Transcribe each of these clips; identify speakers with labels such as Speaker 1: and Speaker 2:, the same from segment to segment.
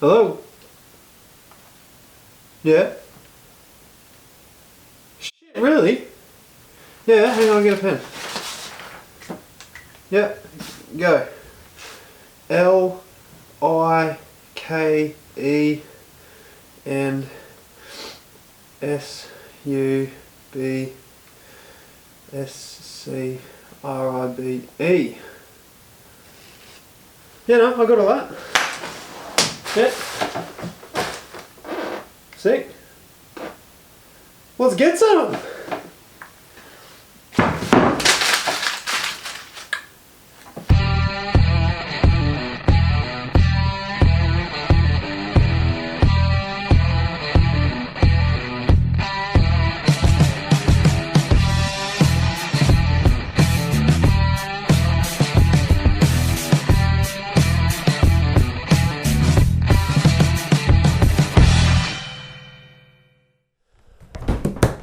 Speaker 1: Hello? Yeah? Shit, really? Yeah, hang on, I'll get a pen. Yeah, go. LIKENSUBSCRIBE. Yeah, no, I got all that. Yeah. Sick. Let's get some.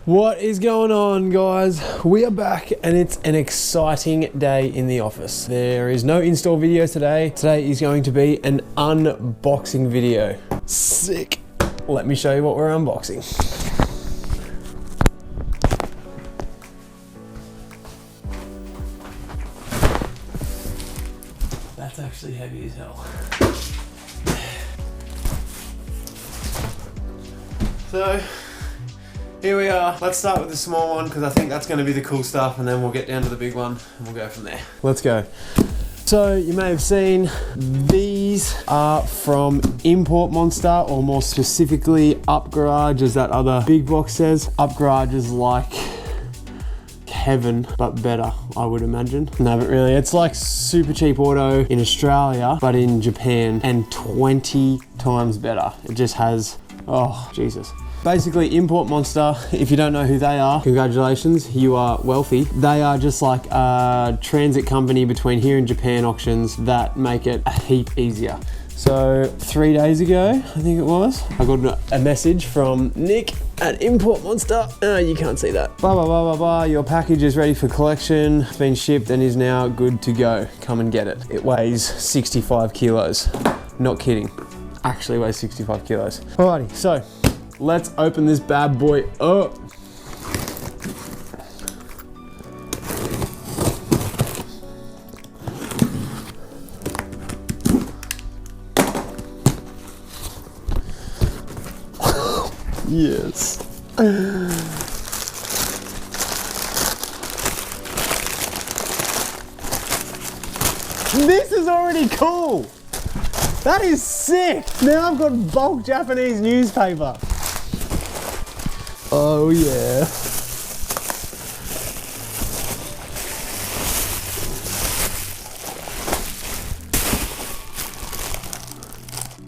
Speaker 1: What is going on, guys? We are back and it's an exciting day in the office. There is no install video today. Today is going to be an unboxing video. Sick. Let me show you what we're unboxing. That's actually heavy as hell. So, here we are. Let's start with the small one because I think that's going to be the cool stuff, and then we'll get down to the big one and we'll go from there. Let's go. So you may have seen these are from Import Monster, or more specifically Up Garage, as that other big box says. Up Garage is like heaven, but better, I would imagine. No, but really, it's like super cheap auto in Australia, but in Japan, and 20 times better. It just has, oh, Jesus. Basically, Import Monster, if you don't know who they are, congratulations, you are wealthy. They are just like a transit company between here and Japan Auctions that make it a heap easier. So 3 days ago, I think it was, I got a message from Nick at Import Monster. You can't see that. Blah, blah, blah, blah, blah. Your package is ready for collection. It's been shipped and is now good to go. Come and get it. It weighs 65 kilos. Not kidding. Actually weighs 65 kilos. Alrighty, so let's open this bad boy up. Yes. This is already cool. That is sick. Now I've got bulk Japanese newspaper. Oh yeah.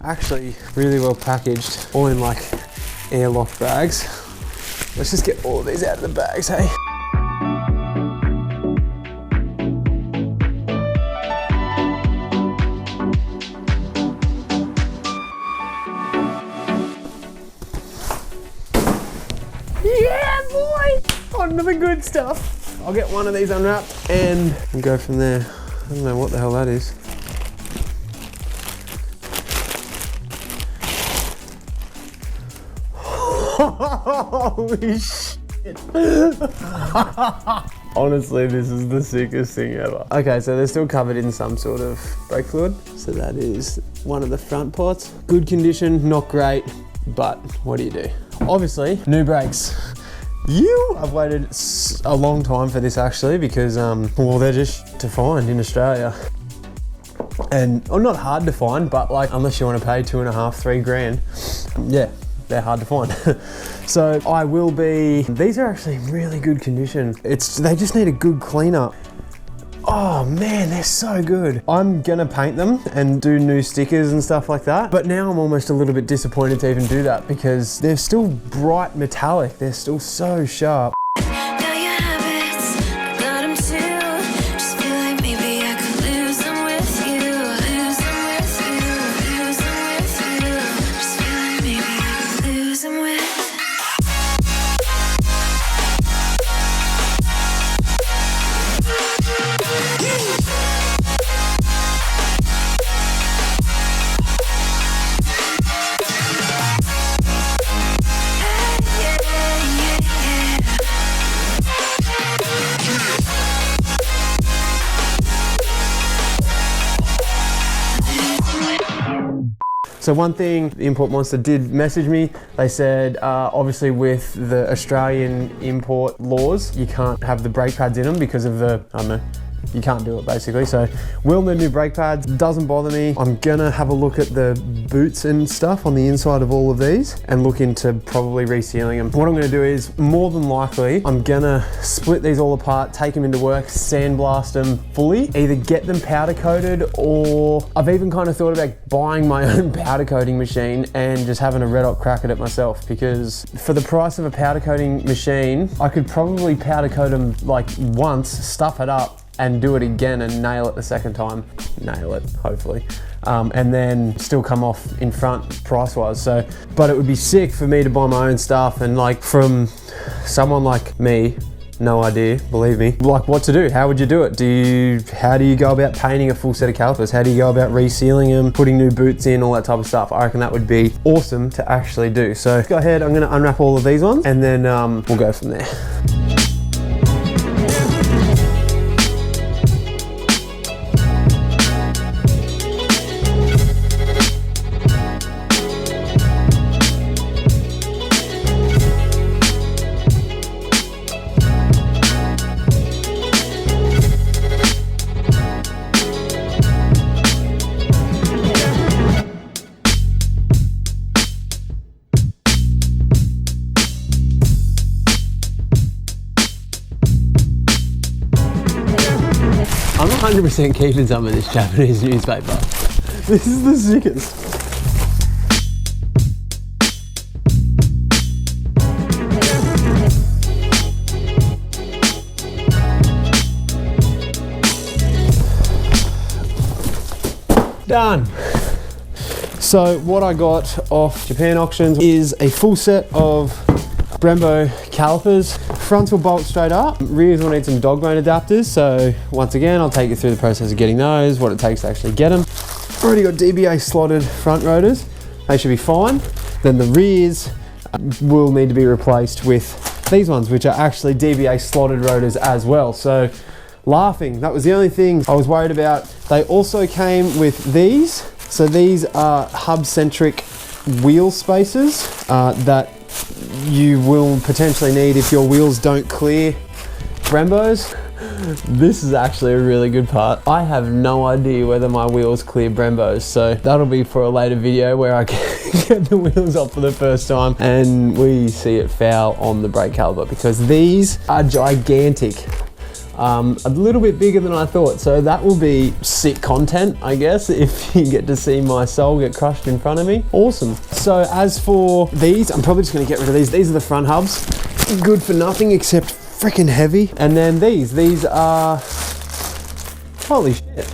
Speaker 1: Actually, really well packaged, all in like airlock bags. Let's just get all of these out of the bags, hey? Yeah, boy! On to the good stuff. I'll get one of these unwrapped and we'll go from there. I don't know what the hell that is. Holy shit. Honestly, this is the sickest thing ever. Okay, so they're still covered in some sort of brake fluid. So that is one of the front pots. Good condition, not great, but what do you do? Obviously, new brakes. I've waited a long time for this actually because, well, they're just to find in Australia. And, well, not hard to find, but like, unless you want to pay $2.5, $3 grand, yeah, they're hard to find. So I will be, these are actually in really good condition. They just need a good cleanup. Oh man, they're so good. I'm gonna paint them and do new stickers and stuff like that. But now I'm almost a little bit disappointed to even do that because they're still bright metallic. They're still so sharp. So one thing, Import Monster did message me. They said, obviously with the Australian import laws, you can't have the brake pads in them because of the, I don't know, you can't do it basically. So we'll need new brake pads, doesn't bother me. I'm gonna have a look at the boots and stuff on the inside of all of these and look into probably resealing them. What I'm gonna do is, more than likely, I'm gonna split these all apart, take them into work, sandblast them fully, either get them powder coated, or I've even kind of thought about buying my own powder coating machine and just having a red hot crack at it myself, because for the price of a powder coating machine, I could probably powder coat them like once, stuff it up, and do it again and nail it the second time. Nail it, hopefully. And then still come off in front price-wise. So, but it would be sick for me to buy my own stuff, and like from someone like me, no idea, believe me, like what to do. How would you do it? How do you go about painting a full set of calipers? How do you go about resealing them, putting new boots in, all that type of stuff? I reckon that would be awesome to actually do. So go ahead, I'm gonna unwrap all of these ones and then we'll go from there. I'm 100% keeping some of this Japanese newspaper. This is the sickest. Done. So what I got off Japan Auctions is a full set of Brembo calipers. Fronts will bolt straight up. Rears will need some dog bone adapters. So once again, I'll take you through the process of getting those, what it takes to actually get them. Already got DBA slotted front rotors. They should be fine. Then the rears will need to be replaced with these ones, which are actually DBA slotted rotors as well. So laughing, that was the only thing I was worried about. They also came with these. So these are hub-centric wheel spacers that you will potentially need if your wheels don't clear Brembos. This is actually a really good part. I have no idea whether my wheels clear Brembos, so that'll be for a later video where I get the wheels off for the first time and we see it foul on the brake caliper, because these are gigantic. A little bit bigger than I thought, so that will be sick content, I guess, if you get to see my soul get crushed in front of me. Awesome. So as for these, I'm probably just going to get rid of these. These are the front hubs. Good for nothing except freaking heavy. And then these are, holy shit.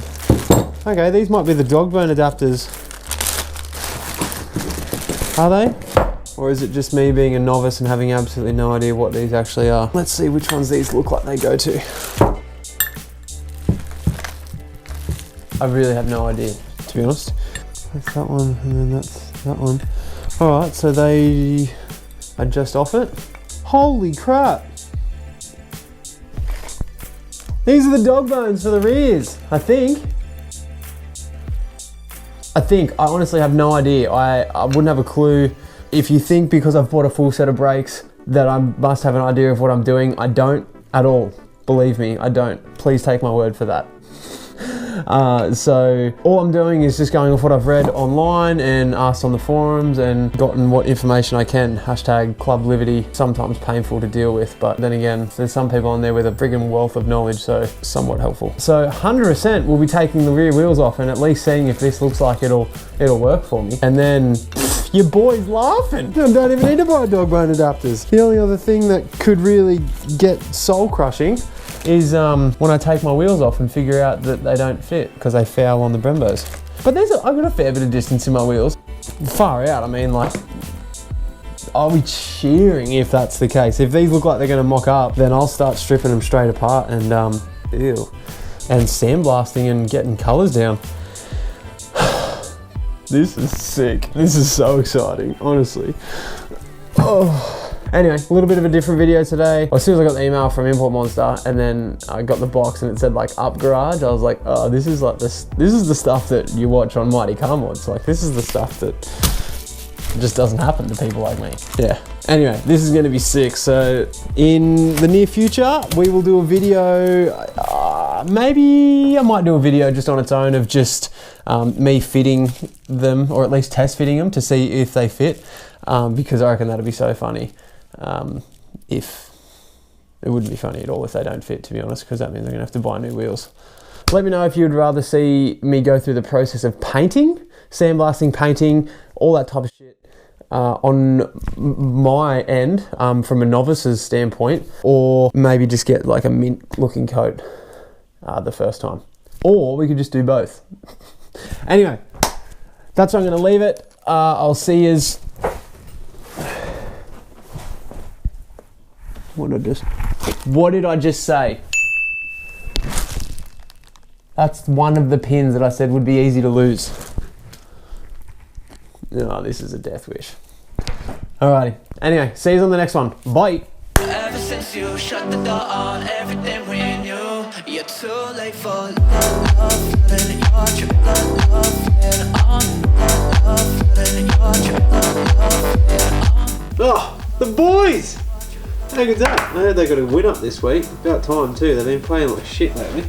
Speaker 1: Okay, these might be the dog bone adapters. Are they? Or is it just me being a novice and having absolutely no idea what these actually are? Let's see which ones these look like they go to. I really have no idea, to be honest. That's that one, and then that's that one. All right, so they adjust off it. Holy crap. These are the dog bones for the rears, I think. I honestly have no idea. I wouldn't have a clue. If you think because I've bought a full set of brakes that I must have an idea of what I'm doing, I don't at all. Believe me, I don't. Please take my word for that. So all I'm doing is just going off what I've read online and asked on the forums and gotten what information I can. Hashtag Club Liberty, sometimes painful to deal with, but then again, there's some people on there with a friggin' wealth of knowledge, so somewhat helpful. So 100% we'll be taking the rear wheels off and at least seeing if this looks like it'll work for me. And then your boy's laughing. I don't even need to buy dog bone adapters. The only other thing that could really get soul crushing is when I take my wheels off and figure out that they don't fit because they foul on the Brembos. But I've got a fair bit of distance in my wheels. Far out, I mean, like, I'll be cheering if that's the case. If these look like they're gonna mock up, then I'll start stripping them straight apart and ew. And sandblasting and getting colors down. This is sick. This is so exciting, honestly. Oh. Anyway, a little bit of a different video today. As soon as I got the email from Import Monster and then I got the box and it said like up garage, I was like, oh, this is the stuff that you watch on Mighty Car Mods. Like this is the stuff that just doesn't happen to people like me. Yeah. Anyway, this is gonna be sick. So in the near future, we will do a video, maybe I might do a video just on its own of just me fitting them, or at least test fitting them to see if they fit, because I reckon that'd be so funny. If it wouldn't be funny at all if they don't fit, to be honest, because that means I'm gonna have to buy new wheels. Let me know if you'd rather see me go through the process of painting, sandblasting, painting, all that type of shit on my end, from a novice's standpoint, or maybe just get like a mint looking coat the first time, or we could just do both. Anyway, that's where I'm gonna leave it. I'll see yous. What did I just say? That's one of the pins that I said would be easy to lose. Oh, this is a death wish. Alrighty. Anyway, see you on the next one. Bye.
Speaker 2: Ever since you shut the door on everything we knew, you're too late for love, feeling your trip, love,
Speaker 1: Oh, the boys! How good's that? I heard they got a win up this week. About time too. They've been playing like shit lately.